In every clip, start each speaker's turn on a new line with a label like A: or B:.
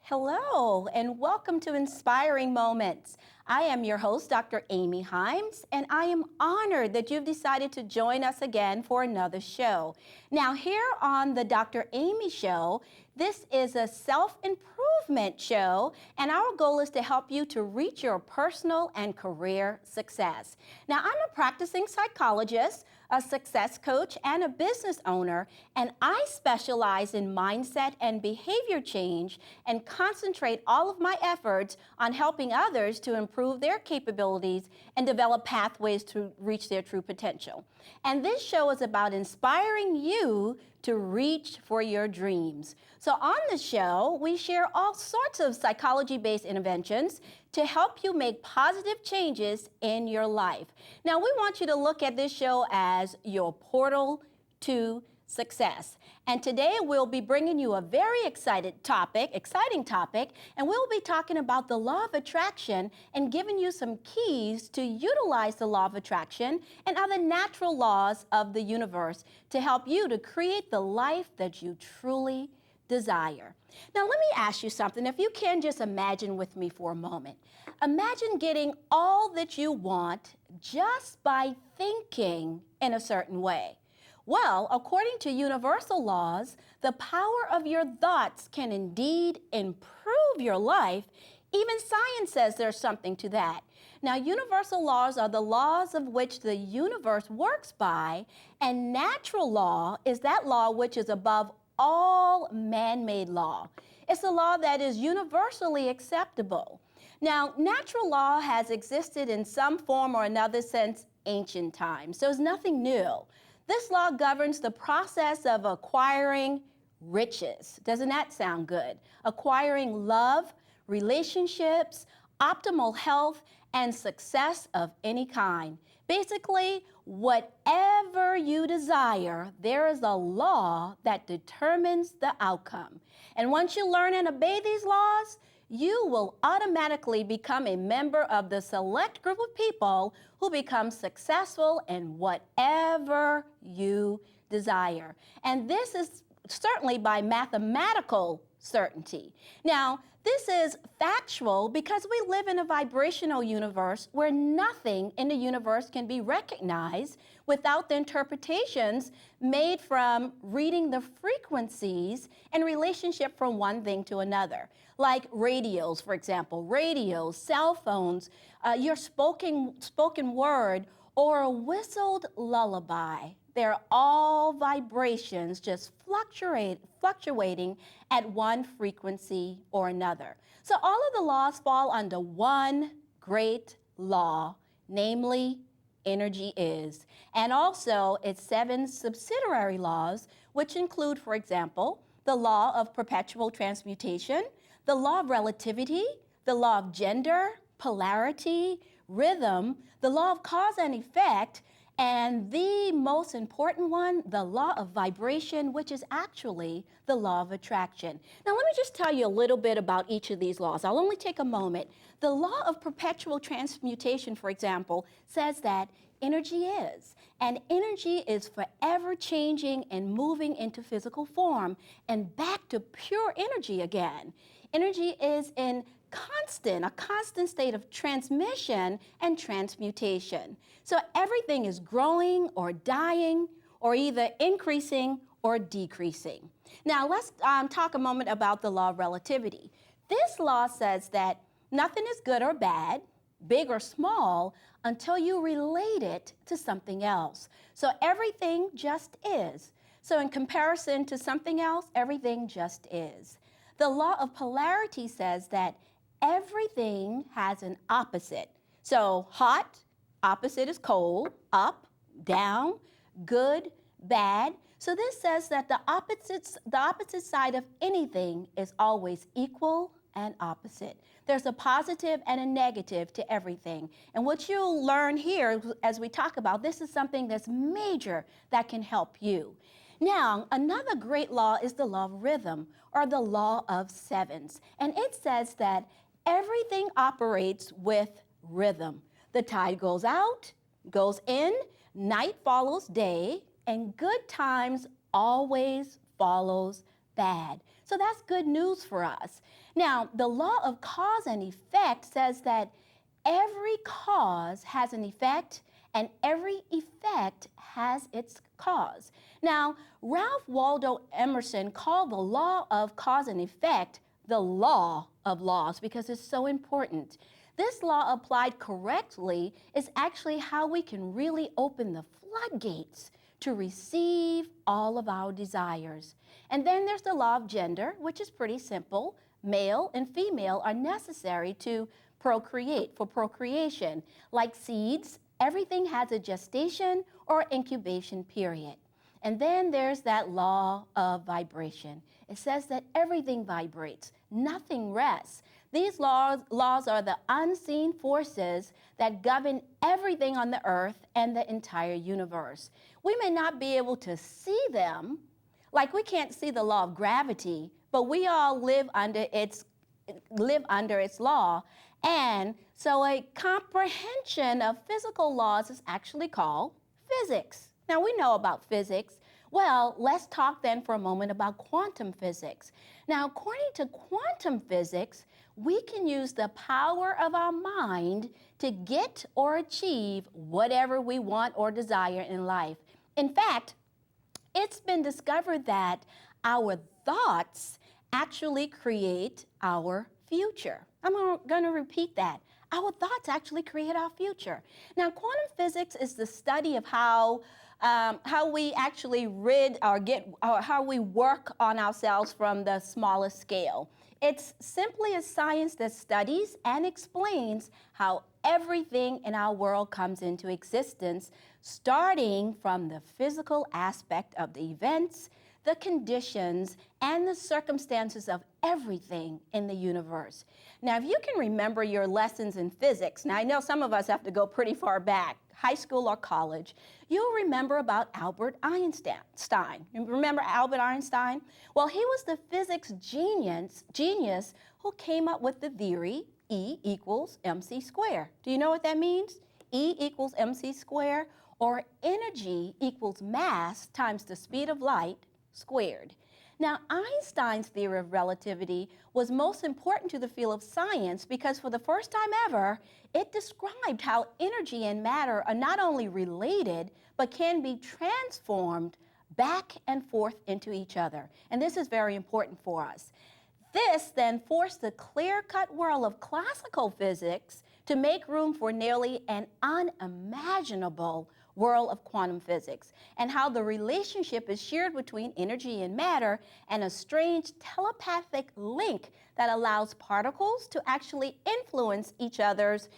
A: Hello, and welcome to Inspiring Moments. I am your host, Dr. Amy Himes, and I am honored that you've decided to join us again for another show. Now, here on the Dr. Amy Show, this is a self-improvement show, and our goal is to help you to reach your personal and career success. Now, I'm a practicing psychologist, a success coach, and a business owner, and I specialize in mindset and behavior change and concentrate all of my efforts on helping others to improve their capabilities and develop pathways to reach their true potential. And this show is about inspiring you to reach for your dreams. So on the show, we share all sorts of psychology-based interventions to help you make positive changes in your life. Now, we want you to look at this show as your portal to success. And today we'll be bringing you a very exciting topic, and we'll be talking about the law of attraction and giving you some keys to utilize the law of attraction and other natural laws of the universe to help you to create the life that you truly desire. Now, let me ask you something. If you can just imagine with me for a moment. Imagine getting all that you want just by thinking in a certain way. Well, according to universal laws, the power of your thoughts can indeed improve your life. Even science says there's something to that. Now, universal laws are the laws of which the universe works by, and natural law is that law which is above all man-made law. It's a law that is universally acceptable. Now, natural law has existed in some form or another since ancient times, so it's nothing new. This law governs the process of acquiring riches. Doesn't that sound good? Acquiring love, relationships, optimal health, and success of any kind. Basically, whatever you desire, there is a law that determines the outcome. And once you learn and obey these laws, you will automatically become a member of the select group of people who become successful in whatever you desire. And this is certainly by mathematical certainty. Now, this is factual because we live in a vibrational universe where nothing in the universe can be recognized without the interpretations made from reading the frequencies in relationship from one thing to another. Like radios, for example, radios, cell phones, your spoken word, or a whistled lullaby. They're all vibrations just fluctuating at one frequency or another. So all of the laws fall under one great law, namely energy is. And also its 7 subsidiary laws, which include, for example, the law of perpetual transmutation, the law of relativity, the law of gender, polarity, rhythm, the law of cause and effect, and the most important one, the law of vibration, which is actually the law of attraction. Now, let me just tell you a little bit about each of these laws. I'll only take a moment. The law of perpetual transmutation, for example, says that energy is, and energy is forever changing and moving into physical form and back to pure energy again. Energy is in a constant state of transmission and transmutation. So everything is growing or dying or either increasing or decreasing. Now let's talk a moment about the law of relativity. This law says that nothing is good or bad, big or small, until you relate it to something else. So everything just is. So in comparison to something else, everything just is. The law of polarity says that everything has an opposite. So hot, opposite is cold, up, down, good, bad. So this says that the opposite side of anything is always equal and opposite. There's a positive and a negative to everything. And what you'll learn here as we talk about, this is something that's major that can help you. Now, another great law is the law of rhythm, or the law of sevens. And it says that everything operates with rhythm. The tide goes out, goes in, night follows day, and good times always follows bad. So that's good news for us. Now, the law of cause and effect says that every cause has an effect and every effect has its cause. Now, Ralph Waldo Emerson called the law of cause and effect the law of laws because it's so important. This law applied correctly is actually how we can really open the floodgates to receive all of our desires. And then there's the law of gender, which is pretty simple. Male and female are necessary to procreate, for procreation. Like seeds, everything has a gestation or incubation period. And then there's that law of vibration. It says that everything vibrates, nothing rests. These laws are the unseen forces that govern everything on the earth and the entire universe. We may not be able to see them, like we can't see the law of gravity, but we all live under its law. And so a comprehension of physical laws is actually called physics. Now we know about physics. Well, let's talk then for a moment about quantum physics. Now, according to quantum physics, we can use the power of our mind to get or achieve whatever we want or desire in life. In fact, it's been discovered that our thoughts actually create our future. I'm going to repeat that. Our thoughts actually create our future. Now, quantum physics is the study of how we actually how we work on ourselves from the smallest scale. It's simply a science that studies and explains how everything in our world comes into existence, starting from the physical aspect of the events, the conditions, and the circumstances of everything in the universe. Now, if you can remember your lessons in physics, now I know some of us have to go pretty far back, high school or college, you'll remember about Albert Einstein. Remember Albert Einstein? Well, he was the physics genius who came up with the theory E equals mc squared. Do you know what that means? E equals mc squared, or energy equals mass times the speed of light squared. Now, Einstein's theory of relativity was most important to the field of science because for the first time ever, it described how energy and matter are not only related, but can be transformed back and forth into each other. And this is very important for us. This then forced the clear-cut world of classical physics to make room for nearly an unimaginable world of quantum physics, and how the relationship is shared between energy and matter and a strange telepathic link that allows particles to actually influence each other's.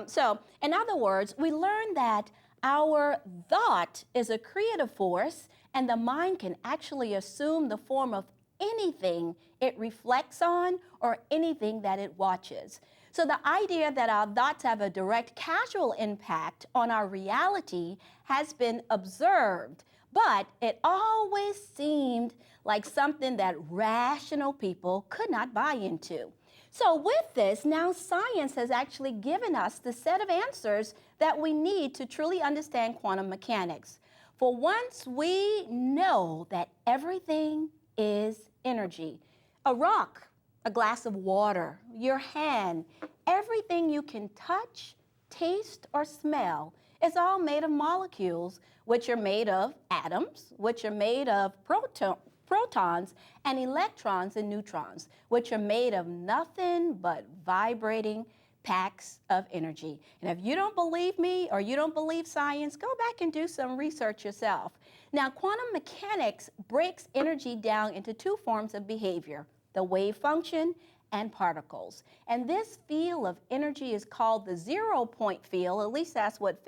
A: So, in other words, we learned that our thought is a creative force, and the mind can actually assume the form of anything it reflects on or anything that it watches. So the idea that our thoughts have a direct causal impact on our reality has been observed, but it always seemed like something that rational people could not buy into. So with this, now science has actually given us the set of answers that we need to truly understand quantum mechanics. For once we know that everything is energy, a rock, a glass of water, your hand, everything you can touch, taste, or smell is all made of molecules, which are made of atoms, which are made of protons and electrons and neutrons, which are made of nothing but vibrating packs of energy. And if you don't believe me or you don't believe science, go back and do some research yourself. Now, quantum mechanics breaks energy down into two forms of behavior, the wave function and particles. And this field of energy is called the zero-point field, at least that's what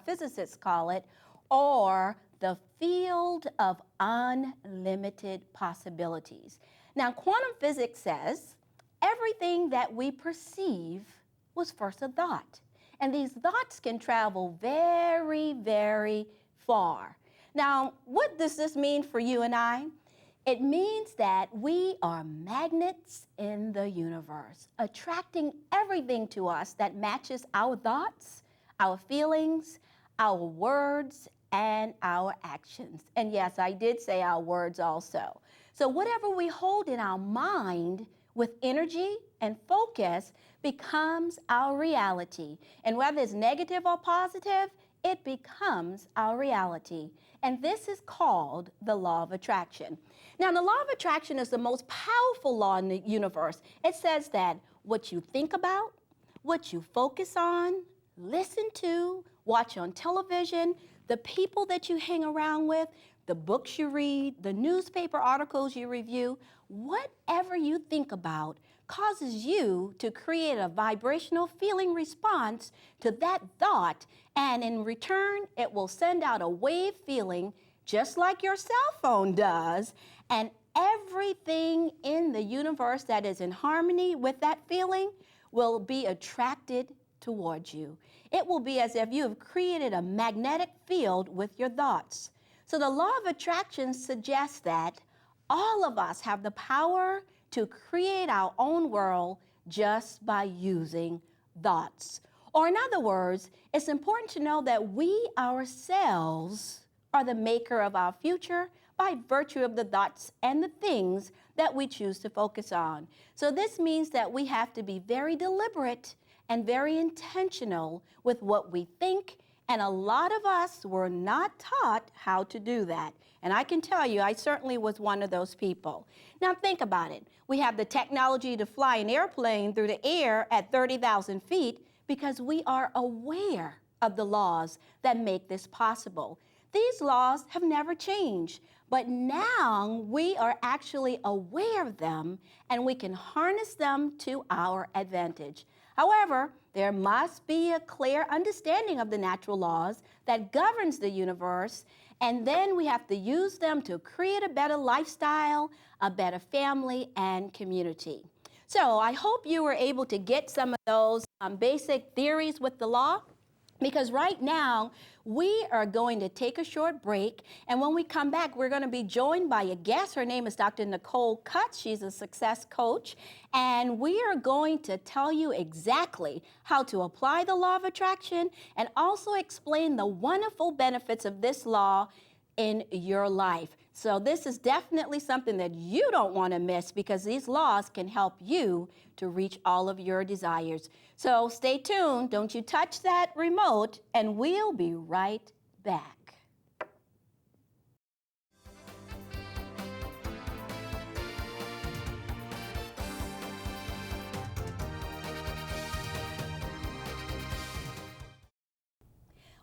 A: physicists call it, or the field of unlimited possibilities. Now, quantum physics says everything that we perceive was first a thought. And these thoughts can travel very, very far. Now, what does this mean for you and I? It means that we are magnets in the universe, attracting everything to us that matches our thoughts, our feelings, our words, and our actions. And yes, I did say our words also. So whatever we hold in our mind with energy and focus becomes our reality. And whether it's negative or positive, it becomes our reality. And this is called the law of attraction. Now, the law of attraction is the most powerful law in the universe. It says that what you think about, what you focus on, listen to, watch on television, the people that you hang around with, the books you read, the newspaper articles you review, whatever you think about causes you to create a vibrational feeling response to that thought, and in return, it will send out a wave feeling just like your cell phone does, and everything in the universe that is in harmony with that feeling will be attracted towards you. It will be as if you have created a magnetic field with your thoughts. So the law of attraction suggests that all of us have the power to create our own world just by using thoughts. Or in other words, it's important to know that we ourselves are the maker of our future by virtue of the thoughts and the things that we choose to focus on. So this means that we have to be very deliberate and very intentional with what we think, and a lot of us were not taught how to do that. And I can tell you, I certainly was one of those people. Now think about it. We have the technology to fly an airplane through the air at 30,000 feet because we are aware of the laws that make this possible. These laws have never changed, but now we are actually aware of them and we can harness them to our advantage. However, there must be a clear understanding of the natural laws that governs the universe, and then we have to use them to create a better lifestyle, a better family, and community. So I hope you were able to get some of those basic theories with the law, because right now we are going to take a short break, and when we come back, we're going to be joined by a guest. Her name is Dr. Nicole Cutts. She's a success coach, and we are going to tell you exactly how to apply the law of attraction and also explain the wonderful benefits of this law in your life. So this is definitely something that you don't want to miss, because these laws can help you to reach all of your desires. So stay tuned, don't you touch that remote, and we'll be right back.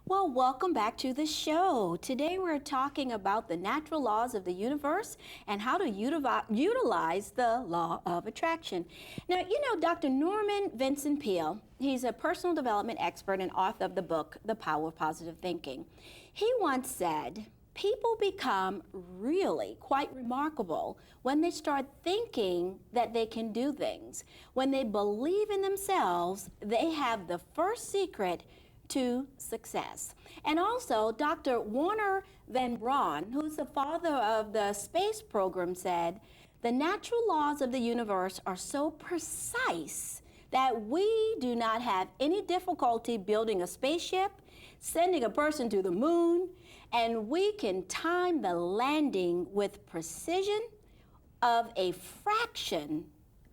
A: Well, welcome back to the show. Today we're talking about the natural laws of the universe and how to utilize the law of attraction. Now, you know, Dr. Norman Vincent Peale, he's a personal development expert and author of the book, The Power of Positive Thinking. He once said, people become really quite remarkable when they start thinking that they can do things. When they believe in themselves, they have the first secret to success. And also, Dr. Wernher von Braun, who's the father of the space program, said, the natural laws of the universe are so precise that we do not have any difficulty building a spaceship, sending a person to the moon, and we can time the landing with precision of a fraction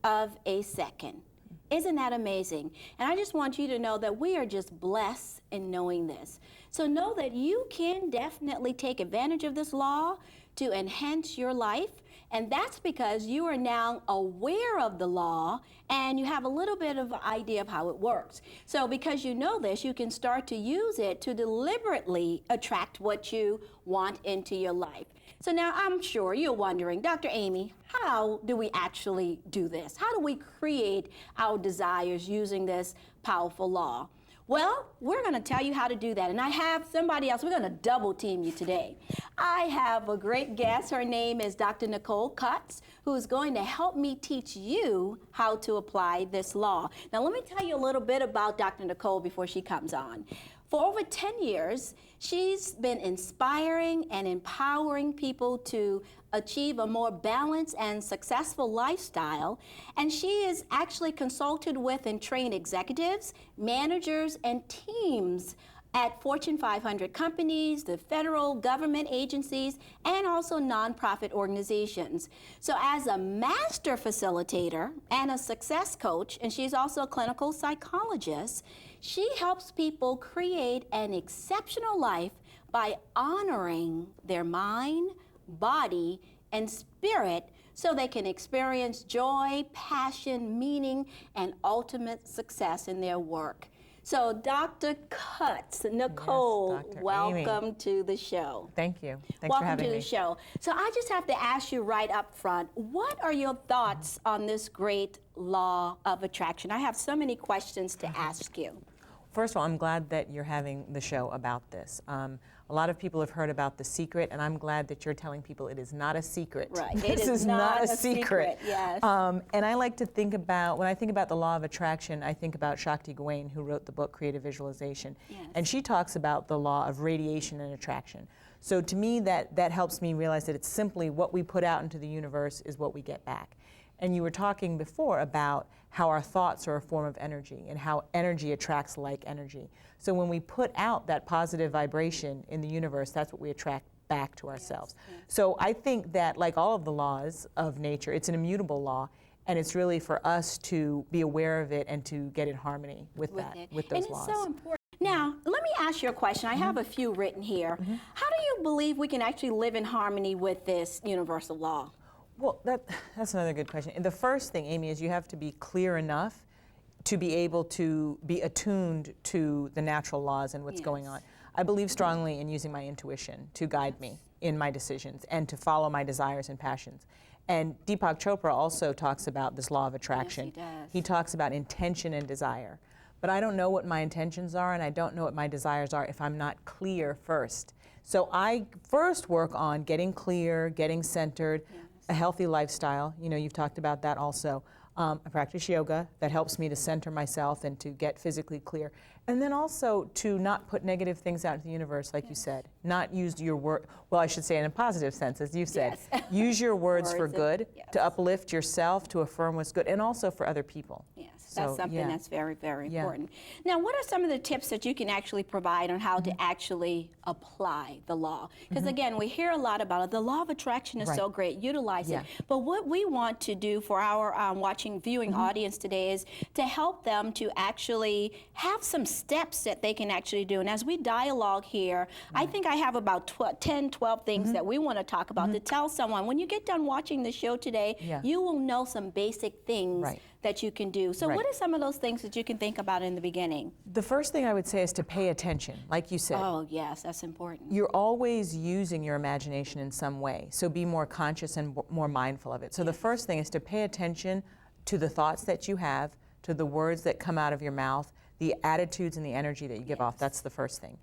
A: of a second. Isn't that amazing? And I just want you to know that we are just blessed in knowing this. So know that you can definitely take advantage of this law to enhance your life. And that's because you are now aware of the law and you have a little bit of an idea of how it works. So because you know this, you can start to use it to deliberately attract what you want into your life. So now I'm sure you're wondering, Dr. Amy, how do we actually do this? How do we create our desires using this powerful law? Well, we're going to tell you how to do that. And I have somebody else. We're going to double team you today. I have a great guest. Her name is Dr. Nicole Cutts, who is going to help me teach you how to apply this law. Now, let me tell you a little bit about Dr. Nicole before she comes on. For over 10 years, she's been inspiring and empowering people to achieve a more balanced and successful lifestyle. And she is actually consulted with and trained executives, managers, and teams at Fortune 500 companies, the federal government agencies, and also nonprofit organizations. So as a master facilitator and a success coach, and she's also a clinical psychologist, she helps people create an exceptional life by honoring their mind, body, and spirit so they can experience joy, passion, meaning, and ultimate success in their work. So Dr. Cutts, Nicole,
B: Yes, Dr.
A: welcome
B: Amy.
A: to the show.
B: Thank you. Thanks
A: Welcome
B: for having
A: to
B: me.
A: the show. So I just have to ask you right up front, what are your thoughts on this great law of attraction? I have so many questions to ask you.
B: First of all, I'm glad that you're having the show about this. A lot of people have heard about The Secret, and I'm glad that you're telling people it is not a secret.
A: Right.
B: This
A: It is
B: not a secret.
A: Yes.
B: And I like to think about, when I think about the law of attraction, I think about Shakti Gawain, who wrote the book Creative Visualization.
A: Yes.
B: And she talks about the law of radiation and attraction. So to me, that helps me realize that it's simply what we put out into the universe is what we get back. And you were talking before about how our thoughts are a form of energy and how energy attracts like energy. So when we put out that positive vibration in the universe, that's what we attract back to ourselves.
A: Yes, yes.
B: So I think that, like all of the laws of nature, it's an immutable law, and it's really for us to be aware of it and to get in harmony with those
A: and
B: laws.
A: it's so important. Now, let me ask you a question. I have a few written here. How do you believe we can actually live in harmony with this universal law?
B: Well, that's another good question. And the first thing, Amy, is you have to be clear enough to be able to be attuned to the natural laws and what's going on. I believe strongly in using my intuition to guide me in my decisions and to follow my desires and passions. And Deepak Chopra also talks about this law of attraction.
A: Yes, he does.
B: He talks about intention and desire. But I don't know what my intentions are and I don't know what my desires are if I'm not clear first. So I first work on getting clear, getting centered, a healthy lifestyle. You know, you've talked about that also. I practice yoga. That helps me to center myself and to get physically clear. And then also to not put negative things out into the universe, like you said. Not use your word, well, I should say in a positive sense, as you said.
A: Yes.
B: Use your words for good,
A: yes.
B: to uplift yourself, to affirm what's good, and also for other people.
A: Yes, that's
B: So,
A: something
B: yeah.
A: that's very, very
B: Yeah.
A: important. Now, what are some of the tips that you can actually provide on how to actually apply the law? Because again, we hear a lot about it. The law of attraction is
B: Right.
A: so great. Utilize
B: Yeah.
A: it. But what we want to do for our viewing audience today is to help them to actually have some steps that they can actually do. And as we dialogue here, I think I have about 10, 12 things that we want to talk about to tell someone. When you get done watching the show today,
B: Yeah.
A: you will know some basic things
B: Right.
A: that you can do. So
B: Right.
A: what are some of those things that you can think about in the beginning?
B: The first thing I would say is to pay attention, like you said.
A: Oh, yes, that's important.
B: You're always using your imagination in some way, so be more conscious and more mindful of it. So the first thing is to pay attention to the thoughts that you have, to the words that come out of your mouth, the attitudes and the energy that you give off. That's the first thing.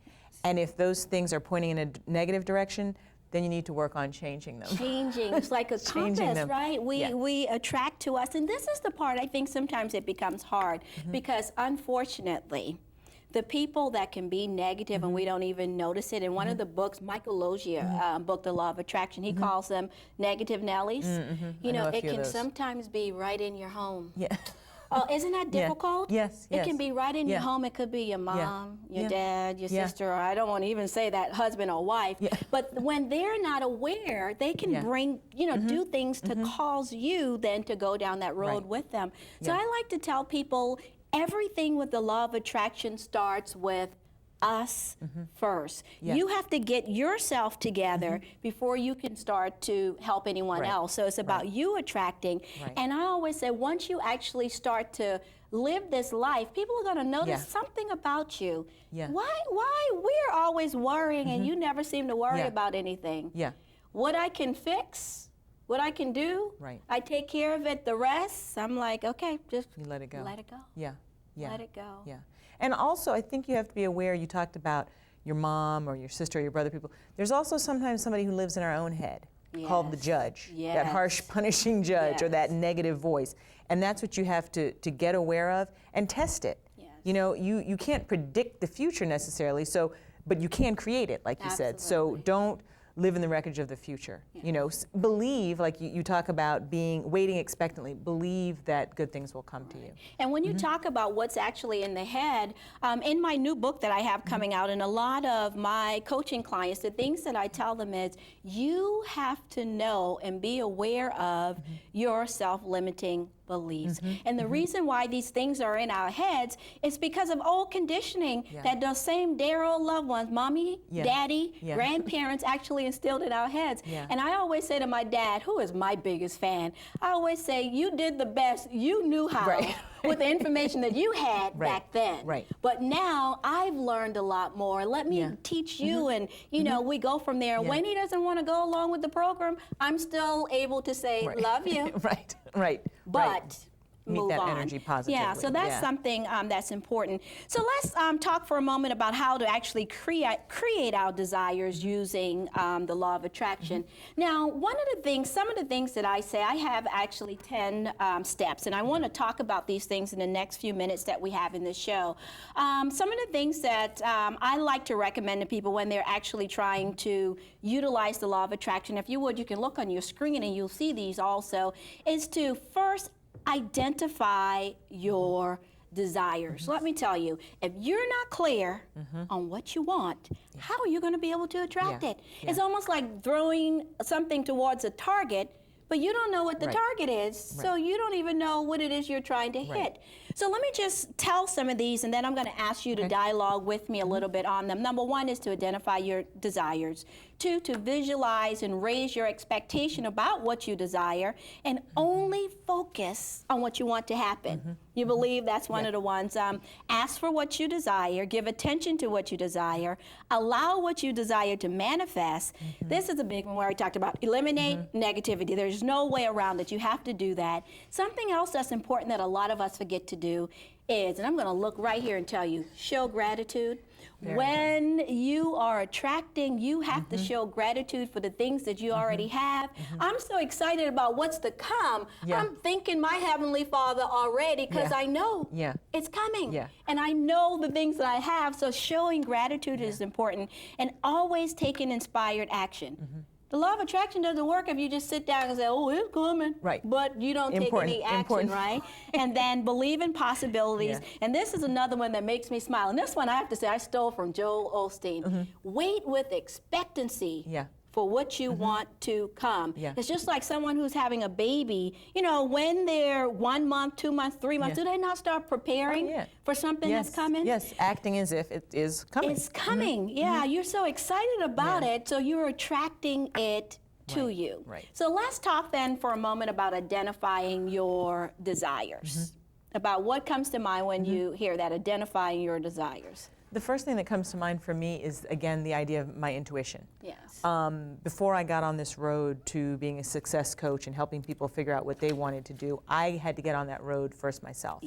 B: And if those things are pointing in a negative direction, then you need to work on changing them.
A: Changing, it's like a
B: Changing
A: compass,
B: them.
A: right?
B: Yeah.
A: We attract to us, and this is the part I think sometimes it becomes hard because unfortunately, the people that can be negative and we don't even notice it. In one of the books, Michael Lozier book, The Law of Attraction, he calls them negative Nellies. You
B: I
A: know,
B: know a
A: it
B: few of
A: can
B: those.
A: sometimes be right in your home.
B: Yeah.
A: Oh, isn't that
B: Yeah.
A: difficult?
B: Yes,
A: It can
B: yes.
A: be right in your
B: Yeah.
A: home. It could be your mom, your
B: Yeah.
A: dad, your
B: Yeah.
A: sister, or I don't want to even say that husband or wife.
B: Yeah.
A: But when they're not aware, they can
B: Yeah.
A: bring, do things to cause you then to go down that road
B: Right.
A: with them. So
B: Yeah.
A: I like to tell people everything with the law of attraction starts with us first.
B: Yeah.
A: You have to get yourself together before you can start to help anyone
B: Right.
A: else. So it's about
B: Right.
A: you attracting.
B: Right.
A: And I always say once you actually start to live this life, people are going to notice
B: Yeah.
A: something about you.
B: Yeah.
A: Why we're always worrying and you never seem to worry
B: Yeah.
A: about anything.
B: Yeah.
A: What I can fix, what I can do,
B: Right.
A: I take care of it. The rest, I'm like, okay, just
B: You let it go.
A: let it go.
B: Yeah. Yeah.
A: Let it go.
B: Yeah. And also, I think you have to be aware, you talked about your mom or your sister or your brother, people. There's also sometimes somebody who lives in our own head called the
A: Yes.
B: judge, that
A: Yes.
B: harsh, punishing judge or
A: Yes.
B: that negative voice. And that's what you have to get aware of and test it.
A: Yes.
B: You know, you can't predict the future necessarily, but you can create it, like you said. So
A: Absolutely.
B: live in the wreckage of the future. You know, believe, like you talk about waiting expectantly, believe that good things will come to you.
A: And when you talk about what's actually in the head, in my new book that I have coming out, and a lot of my coaching clients, the things that I tell them is, you have to know and be aware of your self-limiting beliefs. And the reason why these things are in our heads is because of old conditioning that those same dear old loved ones, mommy, daddy, grandparents actually instilled in our heads. And I always say to my dad, who is my biggest fan, I always say, you did the best you knew how with the information that you had back then. But now I've learned a lot more. Let me teach you, and you know, we go from there. When he doesn't want to go along with the program, I'm still able to say, love you. But
B: meet
A: move
B: that
A: on.
B: energy positively.
A: Yeah, so that's something that's important. So let's talk for a moment about how to actually create our desires using the law of attraction. Now, some of the things that I say, I have actually 10 steps, and I want to talk about these things in the next few minutes that we have in this show. Some of the things that I like to recommend to people when they're actually trying to utilize the law of attraction, if you would, you can look on your screen and you'll see these also, is to first identify your desires. Let me tell you, if you're not clear on what you want, how are you going to be able to attract it? It's almost like throwing something towards a target, but you don't know what the target is, so you don't even know what it is you're trying to hit. So let me just tell some of these, and then I'm going to ask you to dialogue with me a little bit on them. Number one is to identify your desires. Two, to visualize and raise your expectation about what you desire, and only focus on what you want to happen. You believe that's one of the ones. Ask for what you desire, give attention to what you desire, allow what you desire to manifest. This is a big one where I talked about eliminate negativity. There's no way around it. You have to do that. Something else that's important that a lot of us forget to do is, and I'm going to look right here and tell you, show gratitude. When you are attracting, you have to show gratitude for the things that you already have. I'm so excited about what's to come. I'm thanking my Heavenly Father already because I know it's coming. And I know the things that I have, so showing gratitude is important. And always taking inspired action. The law of attraction doesn't work if you just sit down and say, oh, it's coming. But you don't take any action, right? And then believe in possibilities. And this is another one that makes me smile. And this one I have to say I stole from Joel Osteen. Wait with expectancy for what you want to come. It's just like someone who's having a baby. You know, when they're 1 month, 2 months, 3 months, do they not start preparing for something that's coming?
B: Acting as if it is coming.
A: It's coming, you're so excited about it, so you're attracting it to you. So let's talk then for a moment about identifying your desires, about what comes to mind when you hear that, identifying your desires.
B: The first thing that comes to mind for me is, again, the idea of my intuition. Before I got on this road to being a success coach and helping people figure out what they wanted to do, I had to get on that road first myself.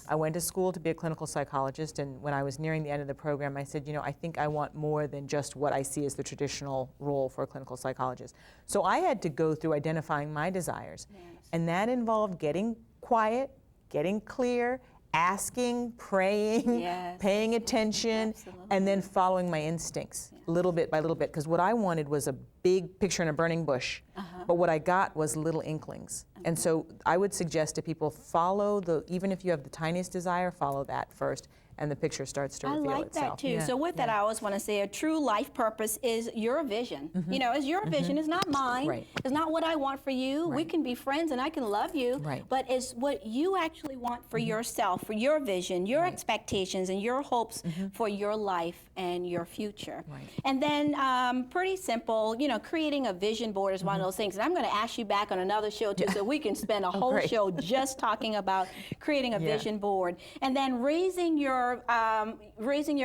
B: I went to school to be a clinical psychologist, and when I was nearing the end of the program, I said, you know, I think I want more than just what I see as the traditional role for a clinical psychologist. So I had to go through identifying my desires, and that involved getting quiet, getting clear, asking, praying, paying attention, and then following my instincts little bit by little bit. Because what I wanted was a big picture in a burning bush, but what I got was little inklings. And so I would suggest to people, even if you have the tiniest desire, follow that first, and the picture starts to reveal itself.
A: I like that too. So with that, I always want to say a true life purpose is your vision. You know, it's your vision. It's not mine. It's not what I want for you. We can be friends and I can love you, but it's what you actually want for yourself, for your vision, your expectations, and your hopes for your life and your future. And then pretty simple, you know, creating a vision board is one of those things. And I'm going to ask you back on another show too, so we can spend a whole show just talking about creating a vision board. And then raising your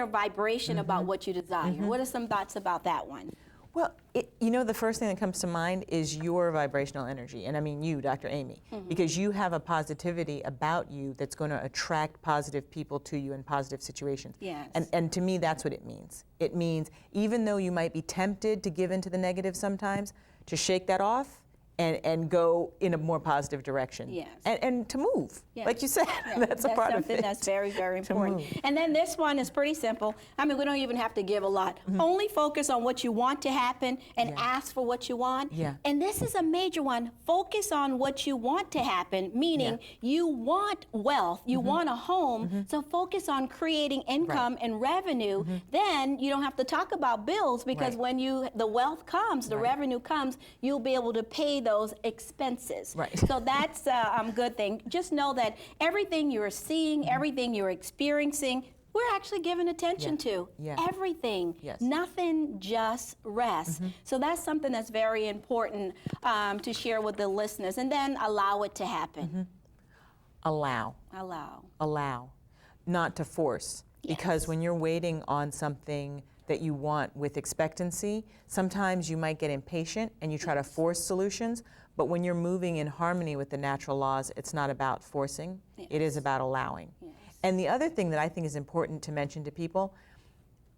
A: vibration about what you desire. What are some thoughts about that one?
B: Well, you know, the first thing that comes to mind is your vibrational energy, and I mean you, Dr. Amy, because you have a positivity about you that's going to attract positive people to you in positive situations. And to me, that's what it means. It means even though you might be tempted to give into the negative sometimes, to shake that off and go in a more positive direction.
A: Yes.
B: And to move,
A: Yes.
B: like you said,
A: Yeah,
B: that's a part of
A: something
B: it.
A: that's very, very important.
B: move.
A: And then this one is pretty simple. I mean, we don't even have to give a lot. Only focus on what you want to happen and
B: Yeah.
A: ask for what you want.
B: Yeah.
A: And this is a major one. Focus on what you want to happen, meaning you want wealth, you want a home, so focus on creating income and revenue. Then you don't have to talk about bills, because
B: Right.
A: when the wealth comes, the revenue comes, you'll be able to pay those expenses.
B: Right.
A: So that's a good thing. Just know that everything you're seeing, everything you're experiencing, we're actually giving attention to.
B: Yeah.
A: Everything.
B: Yes.
A: Nothing just rests. So that's something that's very important to share with the listeners. And then allow it to happen.
B: Allow.
A: Allow.
B: Not to force. Because when you're waiting on something that you want with expectancy, sometimes you might get impatient and you try to force solutions. But when you're moving in harmony with the natural laws, it's not about forcing, it is about allowing. And the other thing that I think is important to mention to people,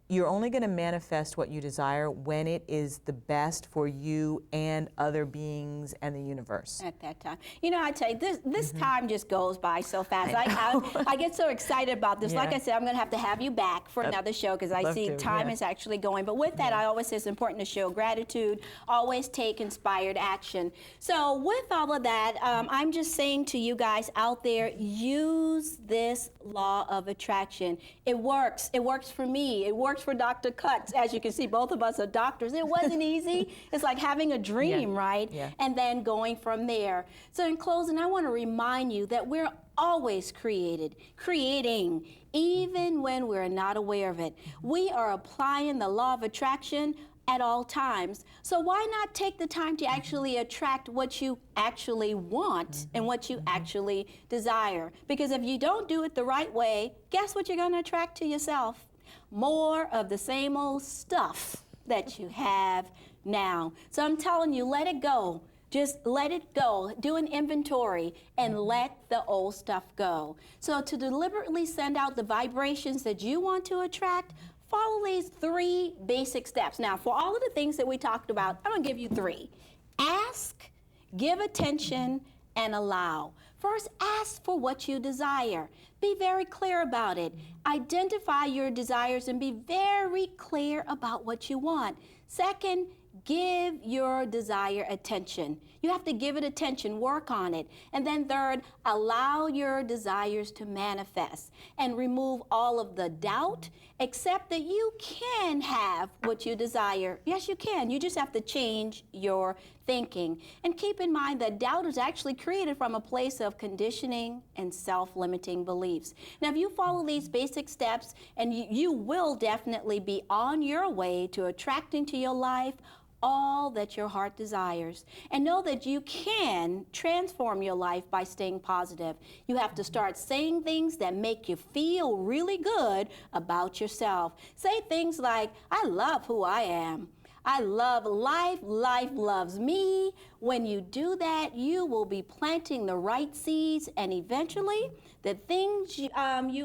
B: you're only going to manifest what you desire when it is the best for you and other beings and the universe.
A: At that time. You know, I tell you, this time just goes by so fast. I get so excited about this. Like I said, I'm going to have you back for another show, because I see time is actually going. But with that, I always say it's important to show gratitude, always take inspired action. So with all of that, I'm just saying to you guys out there, use this law of attraction. It works. It works for me. It works for Dr. Cutts. As you can see, both of us are doctors. It wasn't easy. It's like having a dream, right?
B: Yeah.
A: And then going from there. So in closing, I want to remind you that we're always creating, even when we're not aware of it. We are applying the law of attraction at all times. So why not take the time to actually attract what you actually want and what you actually desire? Because if you don't do it the right way, guess what you're going to attract to yourself? More of the same old stuff that you have now. So I'm telling you, let it go. Just let it go. Do an inventory and let the old stuff go. So to deliberately send out the vibrations that you want to attract, follow these 3 basic steps. Now, for all of the things that we talked about, I'm going to give you 3. Ask, give attention, and allow. First, ask for what you desire. Be very clear about it. Identify your desires and be very clear about what you want. Second, give your desire attention. You have to give it attention, work on it. And then third, allow your desires to manifest and remove all of the doubt. Accept that you can have what you desire. Yes, you can. You just have to change your thinking. And keep in mind that doubt is actually created from a place of conditioning and self-limiting beliefs. Now, if you follow these basic steps, and you will definitely be on your way to attracting to your life all that your heart desires. And know that you can transform your life by staying positive. You have to start saying things that make you feel really good about yourself. Say things like, I love who I am. I love life. Life loves me. When you do that, you will be planting the right seeds, and eventually the things you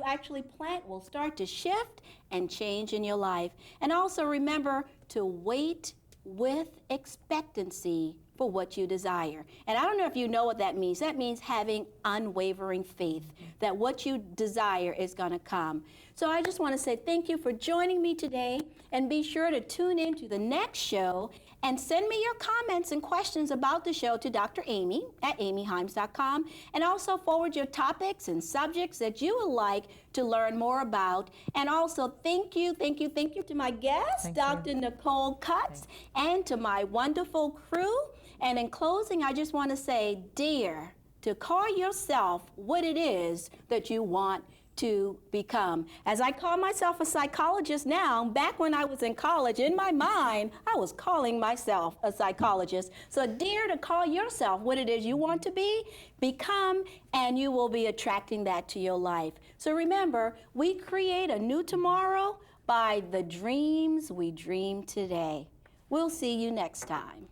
A: actually plant will start to shift and change in your life. And also remember to wait with expectancy for what you desire. And I don't know if you know what that means. That means having unwavering faith that what you desire is going to come. So I just want to say thank you for joining me today, and be sure to tune in to the next show and send me your comments and questions about the show to Dr. Amy at amyhimes.com, and also forward your topics and subjects that you would like to learn more about. And also thank you to my guest, Dr. Nicole Cutts, and to my wonderful crew. And in closing, I just want to say, dare to call yourself what it is that you want to become. As I call myself a psychologist now, back when I was in college, in my mind, I was calling myself a psychologist. So dare to call yourself what it is you want to be, become, and you will be attracting that to your life. So remember, we create a new tomorrow by the dreams we dream today. We'll see you next time.